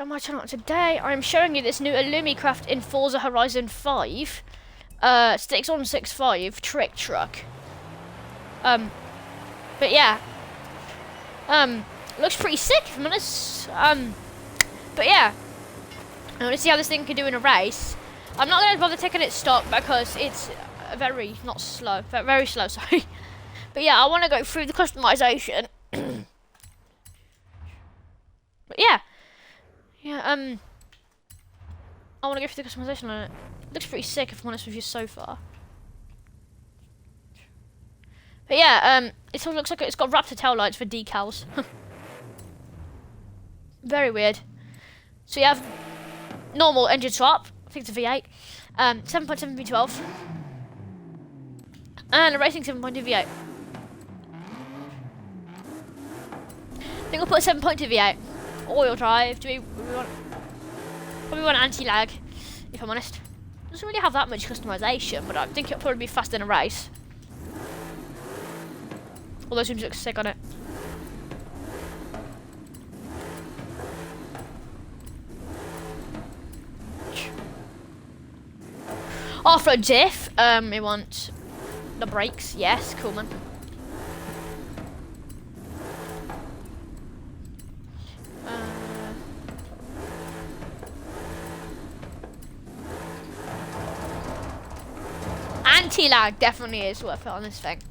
On my channel today, I'm showing you this new ALUMICRAFT in Forza Horizon 5 6165 trick truck. But yeah, looks pretty sick if I'm honest. But yeah, I want to see how this thing can do in a race. I'm not going to bother taking it stock because it's very slow, sorry. But yeah, I want to go through the customization. But yeah. Yeah, I want to go through the customization on it. It looks pretty sick if I'm honest with you so far. But yeah, it all looks like it's got Raptor tail lights for decals. Very weird. So you have normal engine swap, I think it's a V8, 7.7 V12, and a racing 7.2 V8. I think I'll put a 7.2 V8. Oil drive. Do we want? Probably want anti-lag, if I'm honest. It doesn't really have that much customization, but I think it'll probably be faster in a race. All those rooms look sick on it. Off-road diff. We want the brakes. Yes, cool man. Anti-lag definitely is worth it on this thing.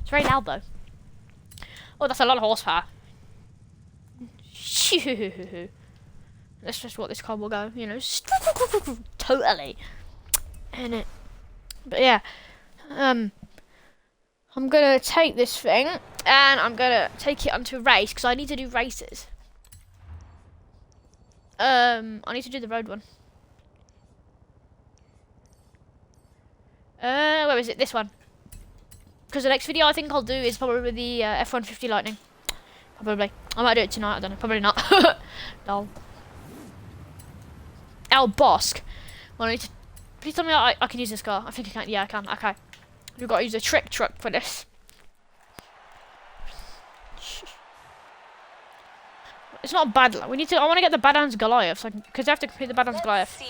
It's very loud though. Oh, that's a lot of horsepower. That's just what this car will go, you know. Totally. In it. But yeah. I'm gonna take this thing and I'm gonna take it onto a race because I need to do races. I need to do the road one. Where is it? This one. Because the next video I think I'll do is probably with the F-150 Lightning. Probably. I might do it tonight, I don't know. Probably not. No. Al Bosk. Well, I need to... Please tell me I can use this car. I think I can. Yeah, I can. Okay. We've got to use a trick truck for this. It's not a bad. We need to. I want to get the Badlands Goliath, because I have to complete the Badlands Goliath.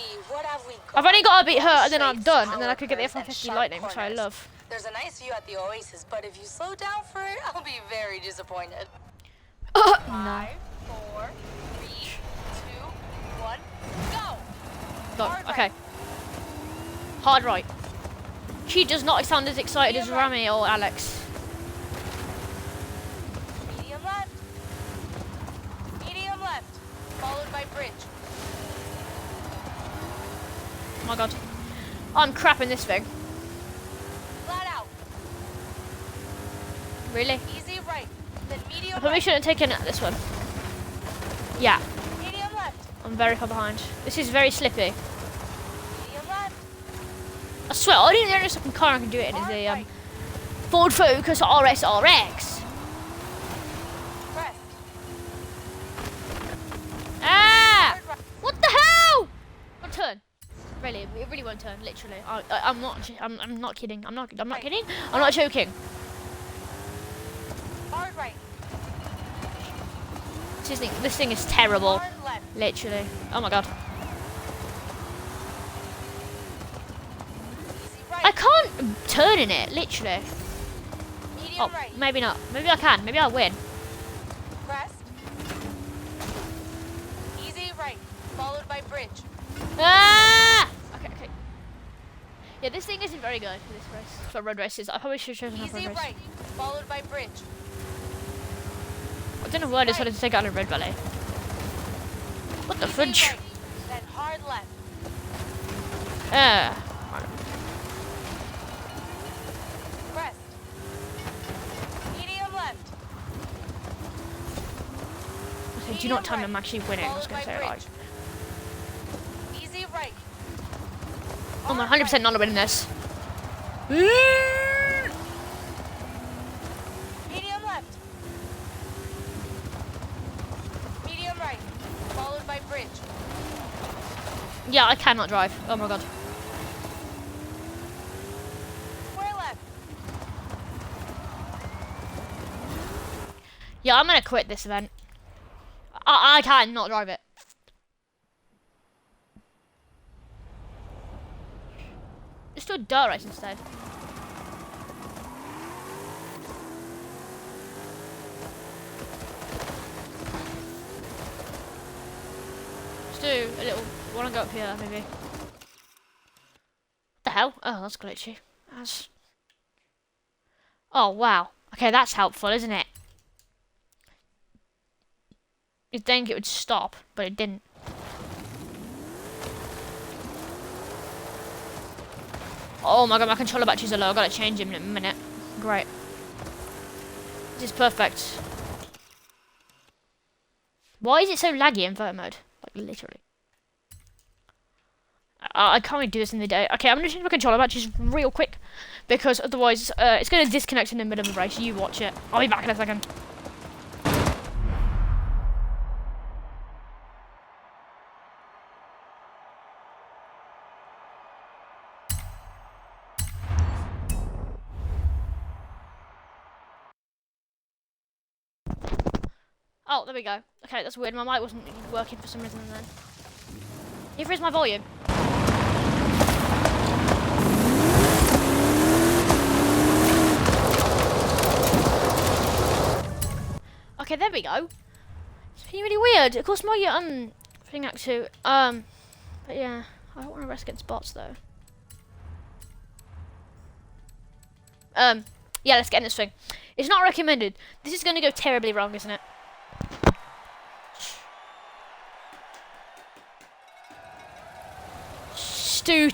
I've only got to beat her, and then I'm done, and then I could get the F-150 Lightning, which I love. There's a nice view at the Oasis, but if you slow down for it, I'll be very disappointed. No. 5, 4, 3, 2, 1, go. Done. Okay. Hard right. She does not sound as excited as Rami or Alex. Followed by bridge. Oh my god. I'm crap in this thing. Flat out. Really? Easy right. Then medium I probably shouldn't have taken this one. Yeah. Medium left. I'm very far behind. This is very slippy. Medium left. I swear, I think the only second car I can do it in is the Ford Focus RSRX. Ah! What the hell? One turn. Really, it really won't turn. Literally, I'm not. I'm not kidding. I'm not kidding. I'm not joking. Hard right. This thing is terrible. Hard left. Literally. Oh my god. Easy right. I can't turn in it. Literally. Medium Oh, right. maybe not. Maybe I can. Maybe I'll win. Crest. Easy right. Followed by bridge. Ah! Okay. Yeah, this thing isn't very good for this race. For road races. I probably should have chosen a road Easy race. right. Followed by bridge. I don't know why I decided to take out a red valley. What the fudge? Right. Then hard left. Crest. Medium left. Okay, do not tell me I'm actually winning. I was going to say like. Easy right. I'm 100% not winning this. Medium left. Medium right. Followed by bridge. Yeah, I cannot drive. Oh my god. Square left. Yeah, I'm gonna quit this event. I can not drive it. Let's do a dirt race instead. Let's do a little. Wanna go up here, maybe? What the hell? Oh, that's glitchy. That's. Oh wow. Okay, that's helpful, isn't it? You'd think it would stop, but it didn't. Oh my god, my controller batteries are low. I gotta change them in a minute. Great. This is perfect. Why is it so laggy in photo mode? Like, literally. I can't really do this in the day. Okay, I'm gonna change my controller batteries real quick. Because otherwise, it's gonna disconnect in the middle of the race. You watch it. I'll be back in a second. Oh, there we go. Okay, that's weird. My mic wasn't working for some reason then. Here is my volume. Okay, there we go. It's been really weird. Of course, my thing act too. But yeah, I don't want to risk against bots though. Yeah, let's get in this thing. It's not recommended. This is going to go terribly wrong, isn't it? Two.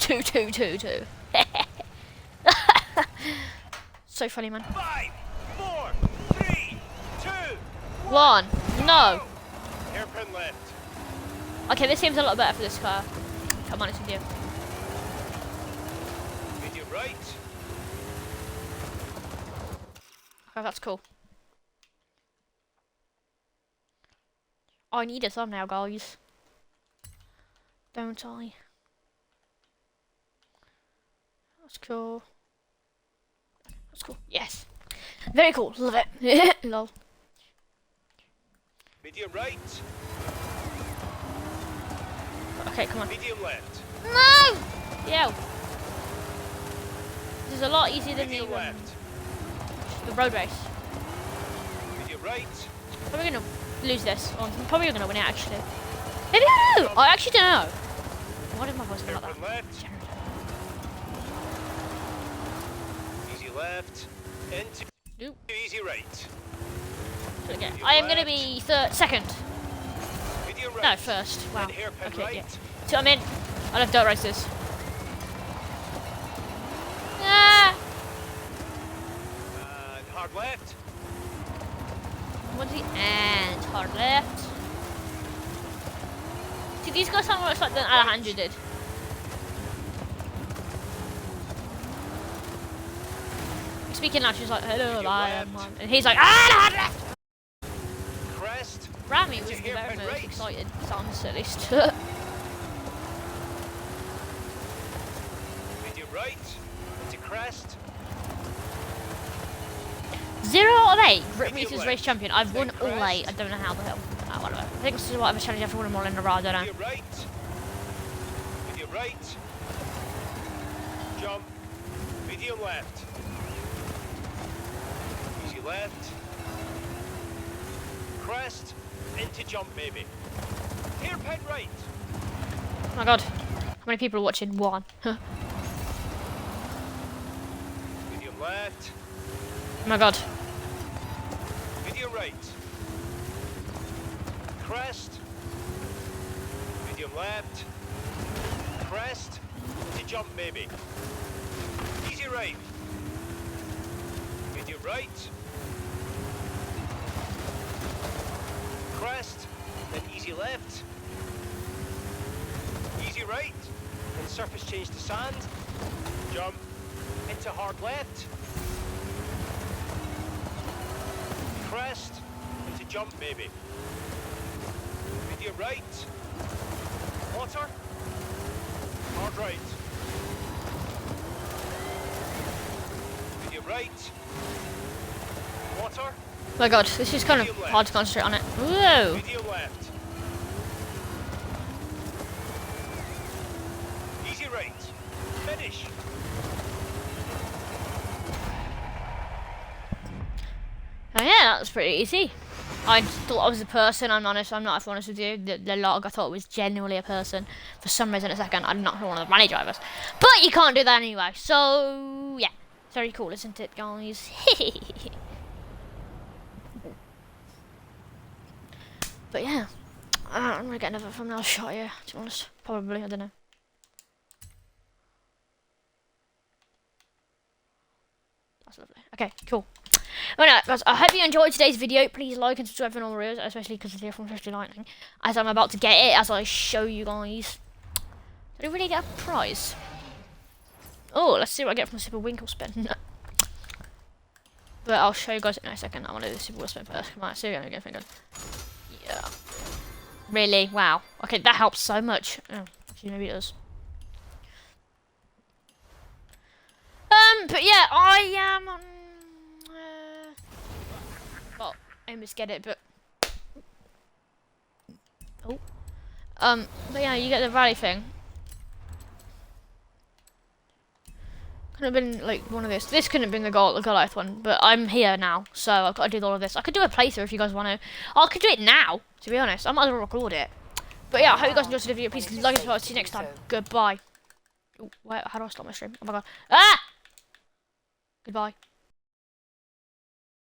So funny, man. 5, 4, 3, 2, 1. No. hairpin left. Okay, this seems a lot better for this car. If I'm honest with you. Medium right. Okay, that's cool. I need a thumbnail, guys. Don't I? That's cool. That's cool. Yes. Very cool. Love it. Lol. Medium right. Okay, come on. Medium left. No! Yo. This is a lot easier than Medium left. the road race. Medium right. Probably gonna lose this. Or I'm probably gonna win it actually. Maybe I do! I actually don't know. Why did my voice go like Hairpin that? left. Easy left. Into Nope. easy right. Okay. I am gonna be second. Medium right. No, first. Wow. And hairpin Okay, right. yeah. So I'm in. I love dirt races. Ah! And hard left. What's the and hard left? See, these guys sound much like than Alejandro did. Speaking now, she's like, hello, I am one. And he's like, hard left! Crest. Rami was Into the very hairpin most right. excited, sounds at least. Medium right. Into crest. 0 out of 8, Grip Medium Meters left. race champion. I've won Then all 8. I crest. don't know how the hell. Whatever. I think this is whatever challenge I've won them all in a row, I don't know. Medium right. Medium right. Jump. Medium left. Easy left. Crest. Into jump maybe. Hairpin right. Oh my god. How many people are watching? 1. Oh Medium left. my god. Medium right. Crest. Medium left. Crest. To jump maybe. Easy right. Medium right. Crest. Then easy left. Easy right. Then surface change to sand. Jump. Into hard left. Crest. Into jump maybe. Medium right. Water. Hard right. Medium right. Water. Oh my god, this is kind of hard to concentrate on it. Whoa! Medium left. That's pretty easy. I thought I was a person. I'm honest. I'm not. If I'm honest with you, the log I thought it was genuinely a person. For some reason, a second, I did not know one of the rally drivers. But you can't do that anyway. So yeah, it's very cool, isn't it, guys? But yeah, I'm gonna get another thumbnail shot here. To be honest, probably. I don't know. That's lovely. Okay, cool. Well, no, guys, I hope you enjoyed today's video. Please like and subscribe for more videos, especially because it's here from 50 Lightning, as I'm about to get it, as I show you guys. Did I really get a prize? Oh, let's see what I get from the Super Winkle spin. But I'll show you guys in a second. I want to do the Super Winkle spin first. Come on, see what I'm getting. Yeah. Really? Wow. Okay, that helps so much. Oh, actually, maybe it does. But yeah, I am. Well, I almost get it, but but yeah, you get the rally thing. Could have been like one of this. This couldn't have been the Goliath one, but I'm here now, so I've got to do all of this. I could do a playthrough if you guys want to. I could do it now, to be honest. I might as well record it. But yeah, I hope you guys enjoyed the video. Please like and subscribe. See you next time. Goodbye. Oh, wait, how do I stop my stream? Oh my god. Ah! Goodbye.